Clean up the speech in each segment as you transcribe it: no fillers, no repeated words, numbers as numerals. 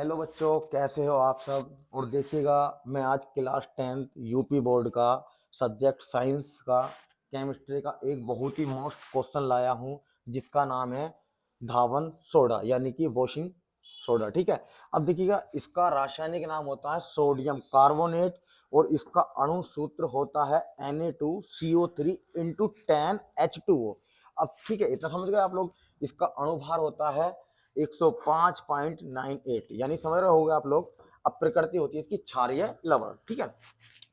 Hello बच्चों, कैसे हो आप सब। और देखिएगा, मैं आज क्लास 10th यूपी बोर्ड का सब्जेक्ट साइंस का केमिस्ट्री का एक बहुत ही मस्त क्वेश्चन लाया हूं, जिसका नाम है धावन सोडा यानी कि वॉशिंग सोडा। ठीक है, अब देखिएगा, इसका रासायनिक नाम होता है सोडियम कार्बोनेट और इसका अणु सूत्र होता है Na2CO3 इंटू 10H2O। अब ठीक है, इतना समझ गए आप लोग। इसका अणुभार होता है 105.98, यानी समझ रहे होंगे आप लोग। अब प्रकृति होती है इसकी क्षारीय लवण। ठीक है,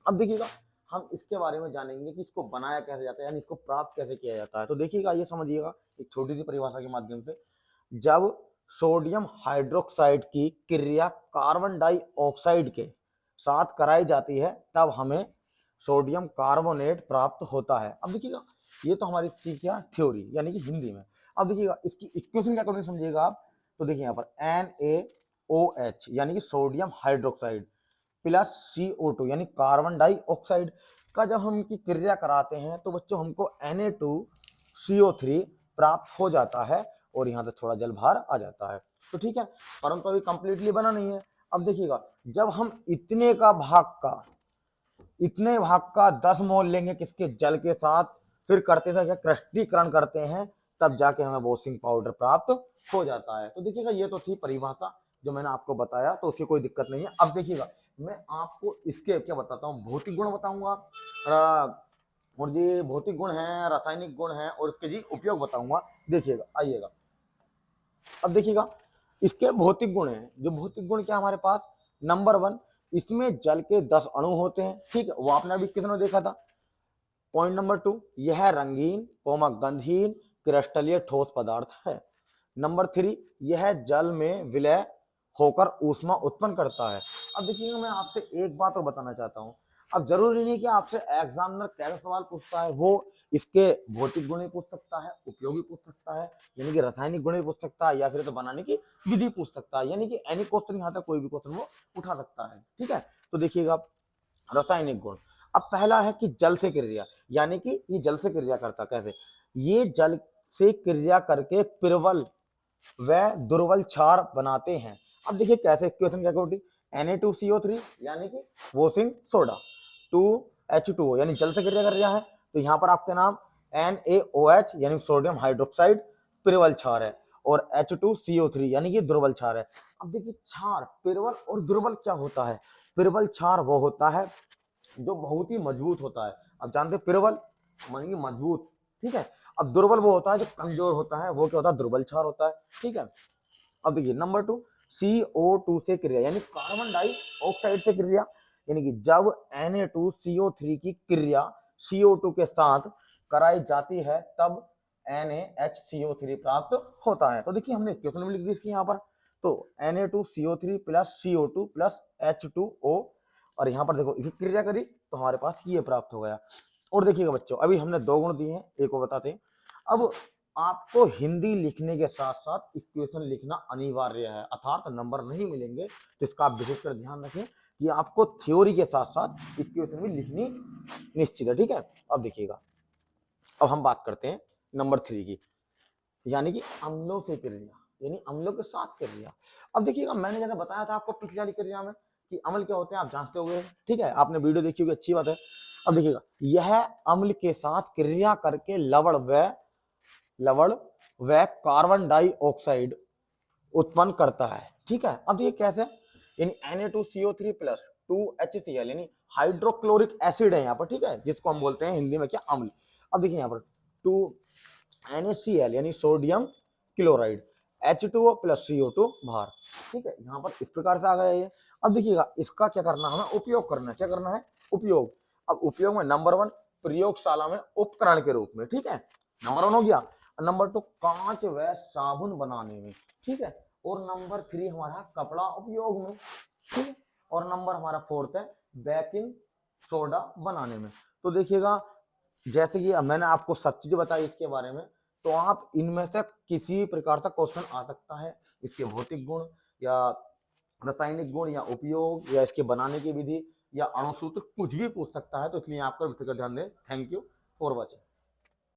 अब देखिएगा, हम इसके बारे में जानेंगे कि इसको बनाया कैसे जाता है, यानी इसको प्राप्त कैसे किया जाता है। तो देखिएगा, ये समझिएगा एक छोटी सी परिभाषा के माध्यम से। जब सोडियम हाइड्रोक्साइड की क्रिया कार्बन डाइऑक्साइड के साथ कराई जाती है, तब हमें सोडियम कार्बोनेट प्राप्त होता है। अब देखिएगा, ये तो हमारी थी क्या थ्योरी, यानी कि हिंदी में। अब देखिएगा, इसकी इक्वेशन क्या अकॉर्डिंग समझिएगा आप। तो देखिए यहाँ पर NaOH यानी कि सोडियम हाइड्रोक्साइड प्लस CO2 यानी कार्बन डाइऑक्साइड का जब हम इनकी क्रिया कराते हैं तो बच्चों हमको Na2CO3 प्राप्त हो जाता है और यहाँ से थोड़ा जल बाहर आ जाता है। तो ठीक है, परंतु अभी कंप्लीटली बना नहीं है। अब देखिएगा, जब हम इतने भाग का 10 मोल लेंगे किसके, जल के साथ, फिर करते थे क्या, क्रिस्टलीकरण करते हैं, तब जाके हमें वॉशिंग पाउडर प्राप्त हो जाता है। तो देखिएगा, ये तो थी परिभाषा जो मैंने आपको बताया, तो उसकी कोई दिक्कत नहीं है। अब देखिएगा, मैं आपको इसके क्या बताता हूँ, भौतिक गुण बताऊंगा, और जी भौतिक गुण है, रासायनिक गुण है, और इसके जी उपयोग बताऊंगा। देखिएगा, आइएगा, अब देखिएगा, इसके भौतिक गुण हैं। जो भौतिक गुण क्या हमारे पास, नंबर 1, इसमें जल के 10 अणु होते हैं। ठीक है, वो आपने अभी कितने देखा था। पॉइंट नंबर 2, यह रंगीन गंधहीन क्रिस्टलीय ठोस पदार्थ है। नंबर 3, यह जल में विलय होकर ऊष्मा उत्पन्न करता है। अब देखिएगा, मैं आपसे एक बात और बताना चाहता हूं। अब जरूरी नहीं कि आपसे एग्जामिनर कैसा सवाल पूछता है, वो इसके भौतिक गुण ही पूछ सकता है, उपयोगी पूछ सकता है, यानी कि रासायनिक गुण ही पूछ सकता है, या फिर तो बनाने की विधि पूछ सकता है, यानी कि एनी क्वेश्चन यहाँ तक कोई भी क्वेश्चन वो उठा सकता है। ठीक है, तो देखिएगा, रासायनिक गुण। अब पहला है कि जल से क्रिया, यानी कि ये जल से क्रिया करता कैसे, ये जल से क्रिया करके प्रबल व दुर्बल क्षार बनाते हैं। अब देखिए कैसे, क्वेश्चन क्या कोटी, Na2CO3 यानी कि वॉशिंग सोडा, 2H2O यानी जल से क्रिया कर रहा है, तो यहाँ पर आपके नाम NaOH यानी सोडियम हाइड्रोक्साइड प्रबल क्षार है, और H2CO3 यानी कि दुर्बल क्षार है। अब देखिए, क्षार प्रबल और दुर्बल क्या होता है। प्रबल क्षार वो होता है जो बहुत ही मजबूत होता है। अब जानते हैं, प्रबल मानिए मजबूत, ठीक है। अब दुर्बल वो होता है जो कमजोर होता है, वो क्या होता है, दुर्बल क्षार होता है। ठीक है, अब देखिए नंबर 2, CO2 से क्रिया यानी कार्बन डाइऑक्साइड से क्रिया, यानी कि जब Na2CO3 की क्रिया CO2 के साथ कराई जाती है, तब NaHCO3 प्राप्त होता है। तो देखिए, हमने क्वेश्चन में लिख दी इसकी यहाँ पर, तो Na2CO3 plus CO2 plus H2O, और यहाँ पर देखो इसकी क्रिया करी तो हमारे पास ये प्राप्त हो गया। और देखिएगा बच्चों, अभी हमने 2 गुण दिए हैं, एक को बताते हैं। अब आपको हिंदी लिखने के साथ साथ इक्वेशन लिखना अनिवार्य है, अर्थात नंबर नहीं मिलेंगे, तो इसका आप विशेषकर ध्यान रखें कि आपको थ्योरी के साथ साथ इक्वेशन भी लिखनी निश्चित है। ठीक है, अब देखिएगा, अब हम बात करते हैं नंबर 3 की, यानी कि अम्लों से क्रिया, यानी अम्लों के साथ क्रिया। अब देखिएगा, मैंने जैसे बताया था आपको पिछली वाली क्रिया में कि अम्ल क्या होते हैं, आप जानते होंगे। ठीक है, आपने वीडियो देखी होगी, अच्छी बात है। अब देखिएगा, यह अम्ल के साथ क्रिया करके लवण व कार्बन डाइऑक्साइड उत्पन्न करता है। ठीक है, अब ये कैसे, यानी Na2CO3 प्लस 2HCl यानी हाइड्रोक्लोरिक एसिड है यहाँ पर। ठीक है, जिसको हम बोलते हैं हिंदी में क्या, अम्ल। अब देखिए यहाँ पर 2NaCl यानी sodium chloride, H2O plus CO2 बाहर। ठीक है, यहाँ पर इस प्रकार से आ गया ये। अब देखिएगा, इसका क्या करना है, हमें उपयोग करना है। क्या करना है, उपयोग। अब उपयोग में नंबर 1, प्रयोगशाला में उपकरण के रूप में। ठीक है, नंबर 1 हो गया। नंबर 2, कांच व साबुन बनाने में। ठीक है, और नंबर 3 हमारा कपड़ा उपयोग में। ठीक है, और नंबर हमारा 4th है बेकिंग सोडा बनाने में। तो देखिएगा, जैसे कि मैंने आपको सब चीजें बताई इसके बारे में, तो आप इनमें से किसी प्रकार का क्वेश्चन आ सकता है, इसके भौतिक गुण या रासायनिक गुण या उपयोग या इसके बनाने की विधि या अणुसूत्र कुछ भी पूछ सकता है। तो इसलिए आपका ध्यान दें। Thank you for watching.